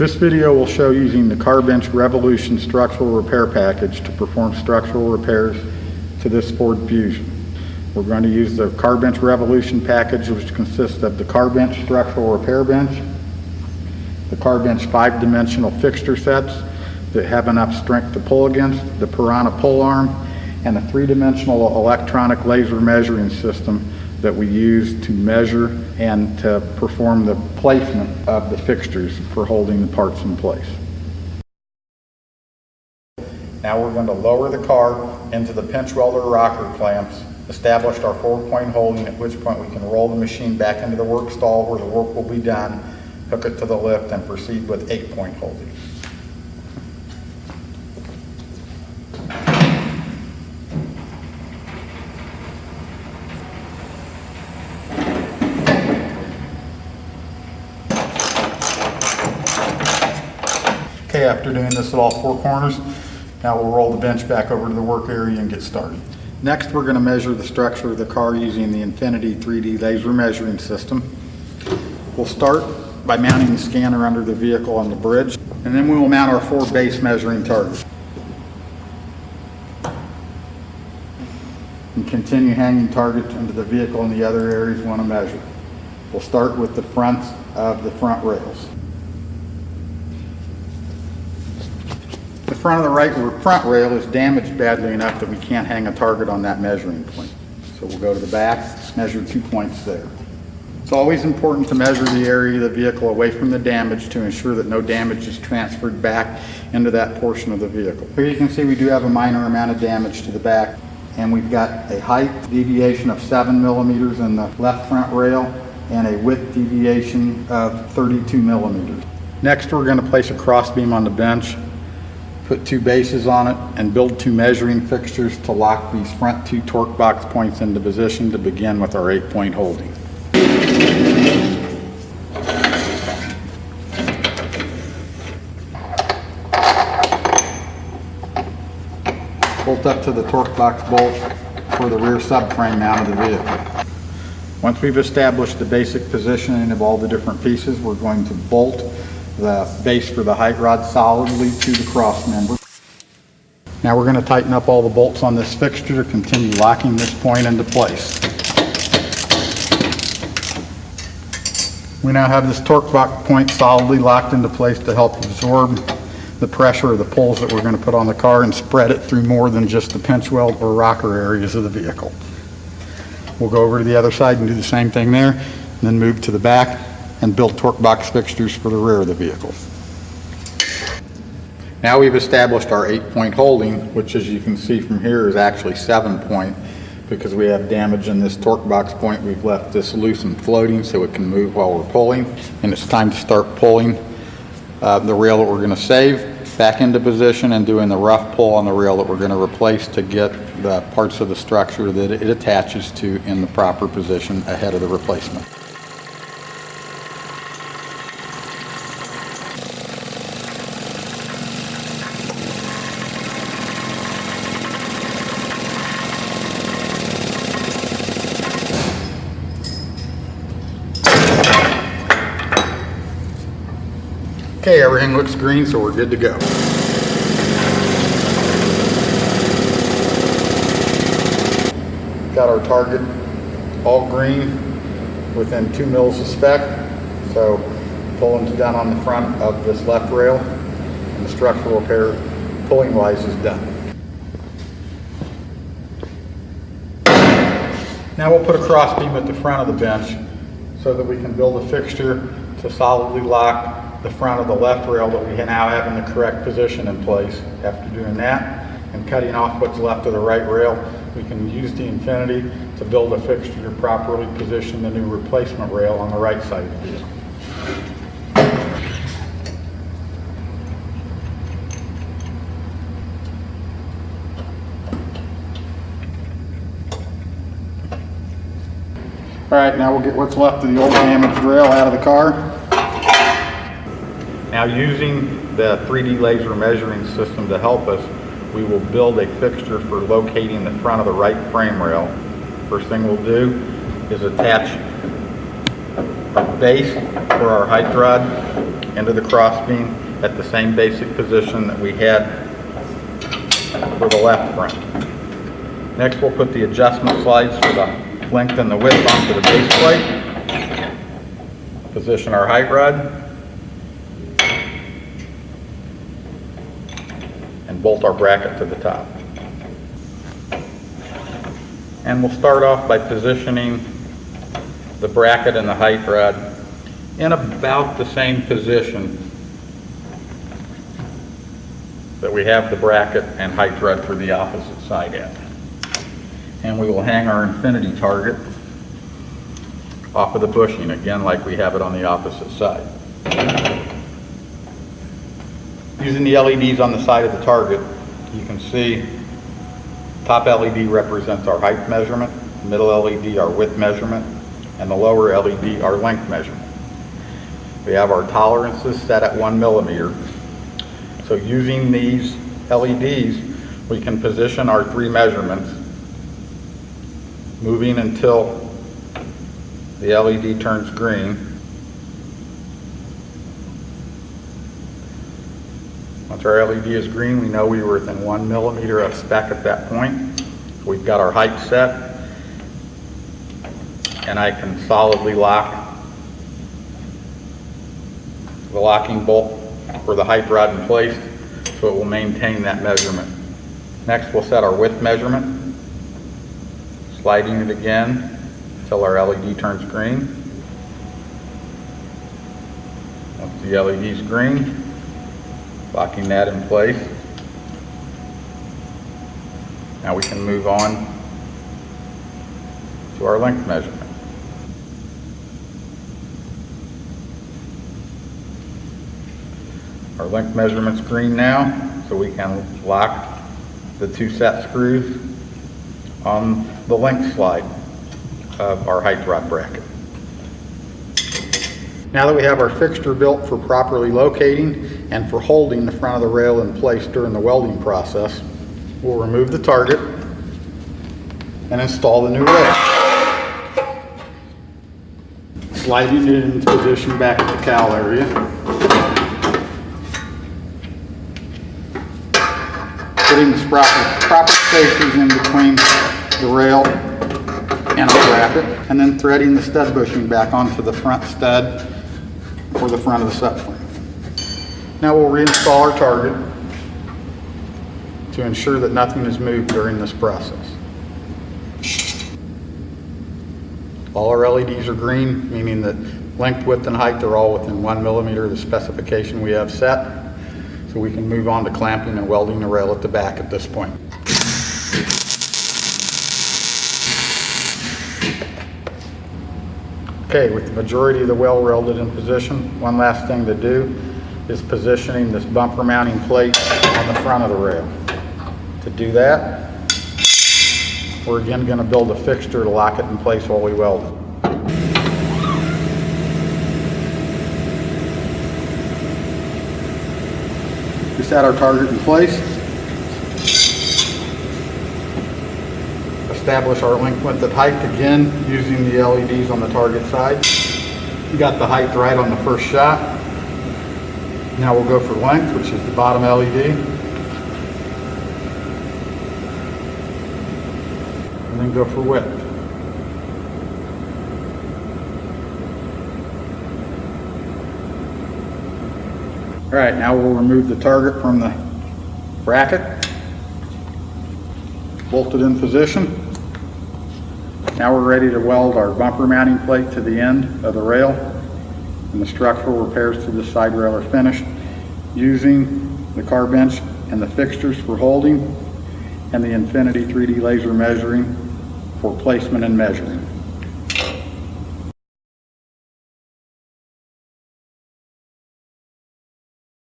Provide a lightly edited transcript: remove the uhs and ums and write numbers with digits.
This video will show using the Car-Bench Revolution structural repair package to perform structural repairs to this Ford Fusion. We're going to use the Car-Bench Revolution package, which consists of the Car-Bench structural repair bench, the Car-Bench 5-dimensional fixture sets that have enough strength to pull against, the Piranha pull arm, and a 3-dimensional electronic laser measuring system that we use to measure and to perform the placement of the fixtures for holding the parts in place. Now we're going to lower the car into the pinch welder rocker clamps, establish our 4-point holding, at which point we can roll the machine back into the work stall where the work will be done, hook it to the lift, and proceed with 8-point holding. Okay, after doing this at all 4 corners, now we'll roll the bench back over to the work area and get started. Next, we're going to measure the structure of the car using the Infinity 3D laser measuring system. We'll start by mounting the scanner under the vehicle on the bridge, and then we will mount our 4 base measuring targets. And continue hanging targets into the vehicle and the other areas we want to measure. We'll start with the fronts of the front rails. The front of the right front rail is damaged badly enough that we can't hang a target on that measuring point. So we'll go to the back, measure 2 points there. It's always important to measure the area of the vehicle away from the damage to ensure that no damage is transferred back into that portion of the vehicle. Here you can see we do have a minor amount of damage to the back, and we've got a height deviation of 7 millimeters in the left front rail and a width deviation of 32 millimeters. Next, we're going to place a crossbeam on the bench, put 2 bases on it, and build 2 measuring fixtures to lock these front 2 torque box points into position to begin with our 8-point holding. Bolt up to the torque box bolt for the rear subframe mount of the vehicle. Once we've established the basic positioning of all the different pieces, we're going to bolt the base for the height rod solidly to the cross member. Now we're going to tighten up all the bolts on this fixture to continue locking this point into place. We now have this torque box point solidly locked into place to help absorb the pressure of the pulls that we're going to put on the car and spread it through more than just the pinch weld or rocker areas of the vehicle. We'll go over to the other side and do the same thing there, and then move to the back and build torque box fixtures for the rear of the vehicle. Now we've established our 8-point holding, which as you can see from here is actually 7-point. Because we have damage in this torque box point, we've left this loose and floating so it can move while we're pulling. And it's time to start pulling the rail that we're going to save back into position and doing the rough pull on the rail that we're going to replace to get the parts of the structure that it attaches to in the proper position ahead of the replacement. Okay, everything looks green, so we're good to go. Got our target all green within 2 mils of spec. So pulling's done on the front of this left rail, and the structural repair pulling wise is done. Now we'll put a crossbeam at the front of the bench so that we can build a fixture to solidly lock the front of the left rail that we now have in the correct position in place. After doing that and cutting off what's left of the right rail, we can use the Infinity to build a fixture to properly position the new replacement rail on the right side of the vehicle. All right, now we'll get what's left of the old damaged rail out of the car. Now, using the 3D laser measuring system to help us, we will build a fixture for locating the front of the right frame rail. First thing we'll do is attach a base for our height rod into the crossbeam at the same basic position that we had for the left front. Next, we'll put the adjustment slides for the length and the width onto the base plate. Position our height rod and bolt our bracket to the top. And we'll start off by positioning the bracket and the height rod in about the same position that we have the bracket and height rod for the opposite side at. And we will hang our infinity target off of the bushing, again like we have it on the opposite side. Using the LEDs on the side of the target, you can see top LED represents our height measurement, middle LED our width measurement, and the lower LED our length measurement. We have our tolerances set at 1 millimeter. So using these LEDs, we can position our 3 measurements, moving until the LED turns green. Once our LED is green, we know we were within 1 millimeter of spec at that point. We've got our height set, and I can solidly lock the locking bolt for the height rod in place so it will maintain that measurement. Next, we'll set our width measurement, sliding it again until our LED turns green. Once the LED is green, locking that in place. Now we can move on to our length measurement. Our length measurement's green now, so we can lock the 2 set screws on the length slide of our height rod bracket. Now that we have our fixture built for properly locating and for holding the front of the rail in place during the welding process, we'll remove the target and install the new rail. Sliding it into position back at the cowl area. Putting the proper spacers in between the rail and our bracket, and then threading the stud bushing back onto the front stud for the front of the set frame. Now we'll reinstall our target to ensure that nothing is moved during this process. All our LEDs are green, meaning that length, width, and height are all within 1 millimeter of the specification we have set. So we can move on to clamping and welding the rail at the back at this point. Okay, with the majority of the well welded in position, one last thing to do is positioning this bumper mounting plate on the front of the rail. To do that, we're again going to build a fixture to lock it in place while we weld it. We set our target in place, establish our length, width, and height again using the LEDs on the target side. We got the height right on the first shot. Now we'll go for length, which is the bottom LED, and then go for width. All right, now we'll remove the target from the bracket, bolt it in position. Now we're ready to weld our bumper mounting plate to the end of the rail, and the structural repairs to the side rail are finished using the car bench and the fixtures for holding and the Infinity 3D laser measuring for placement and measuring.